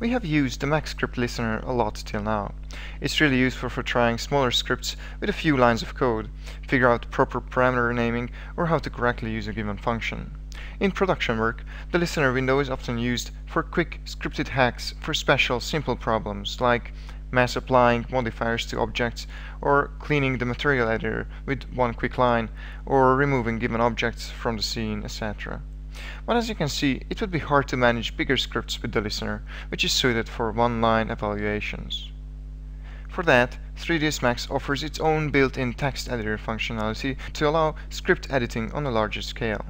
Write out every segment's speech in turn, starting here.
We have used the MaxScript listener a lot till now. It's really useful for trying smaller scripts with a few lines of code, figure out proper parameter naming, or how to correctly use a given function. In production work, the listener window is often used for quick scripted hacks for special simple problems like mass applying modifiers to objects, or cleaning the material editor with one quick line, or removing given objects from the scene, etc. But as you can see, it would be hard to manage bigger scripts with the listener, which is suited for one-line evaluations. For that, 3ds Max offers its own built-in text editor functionality to allow script editing on a larger scale.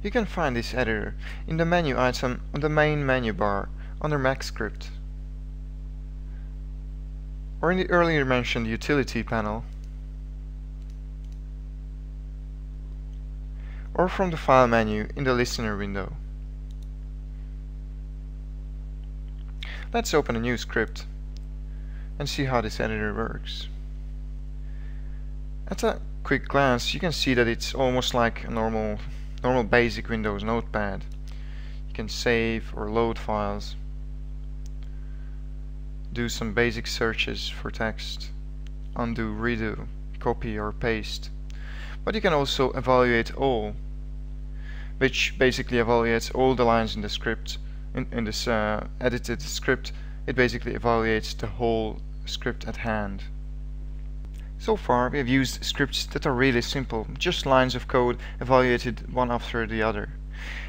You can find this editor in the menu item on the main menu bar under MaxScript, or in the earlier mentioned utility panel, or from the file menu in the listener window. Let's open a new script and see how this editor works. At a quick glance, you can see that it's almost like a normal basic Windows notepad. You can save or load files, do some basic searches for text, undo, redo, copy or paste. But you can also evaluate all, which basically evaluates all the lines in the script. In this edited script, it basically evaluates the whole script at hand. So far we have used scripts that are really simple, just lines of code evaluated one after the other.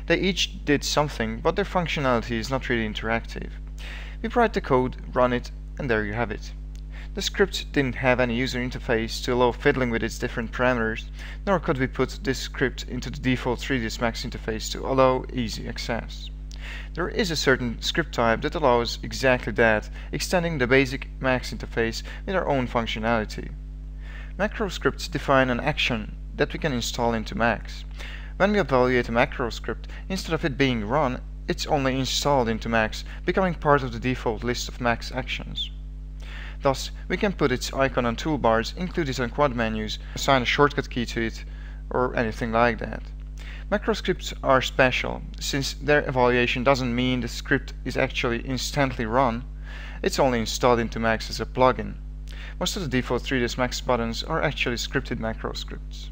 They each did something, but their functionality is not really interactive. We write the code, run it, and there you have it. The script didn't have any user interface to allow fiddling with its different parameters, nor could we put this script into the default 3ds Max interface to allow easy access. There is a certain script type that allows exactly that, extending the basic Max interface with our own functionality. Macro scripts define an action that we can install into Max. When we evaluate a macro script, instead of it being run, it's only installed into Max, becoming part of the default list of Max actions. Thus, we can put its icon on toolbars, include it on quad menus, assign a shortcut key to it, or anything like that. Macro scripts are special, since their evaluation doesn't mean the script is actually instantly run, it's only installed into Max as a plugin. Most of the default 3ds Max buttons are actually scripted macro scripts.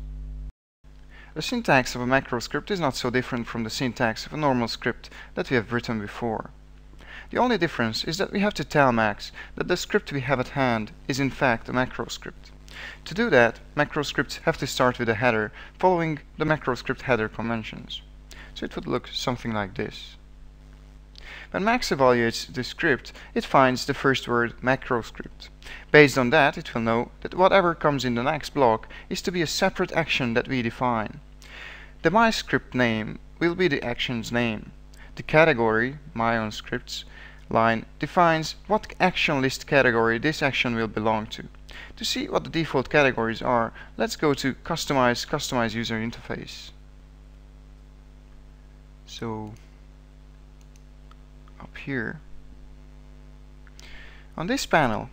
The syntax of a macro script is not so different from the syntax of a normal script that we have written before. The only difference is that we have to tell Max that the script we have at hand is in fact a macro script. To do that, macro scripts have to start with a header, following the macro script header conventions. So it would look something like this. When Max evaluates the script, it finds the first word macro script. Based on that, it will know that whatever comes in the next block is to be a separate action that we define. The my script name will be the action's name. The category, my own scripts, line defines what action list category this action will belong to. To see what the default categories are, let's go to Customize User Interface. So, up here, on this panel,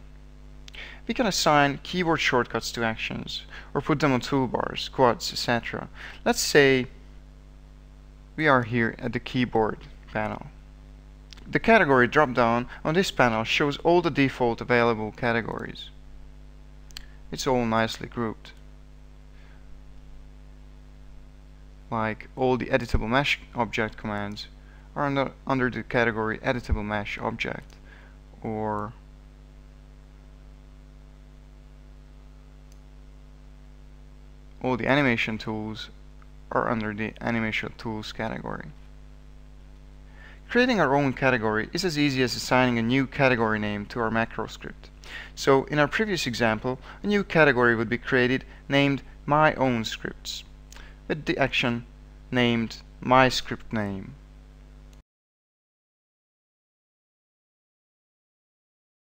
we can assign keyboard shortcuts to actions, or put them on toolbars, quads, etc. Let's say we are here at the keyboard panel. The category drop-down on this panel shows all the default available categories. It's all nicely grouped. Like all the editable mesh object commands are under the category editable mesh object, or all the animation tools are under the animation tools category. Creating our own category is as easy as assigning a new category name to our macro script. So in our previous example, a new category would be created named My Own Scripts, with the action named My Script Name.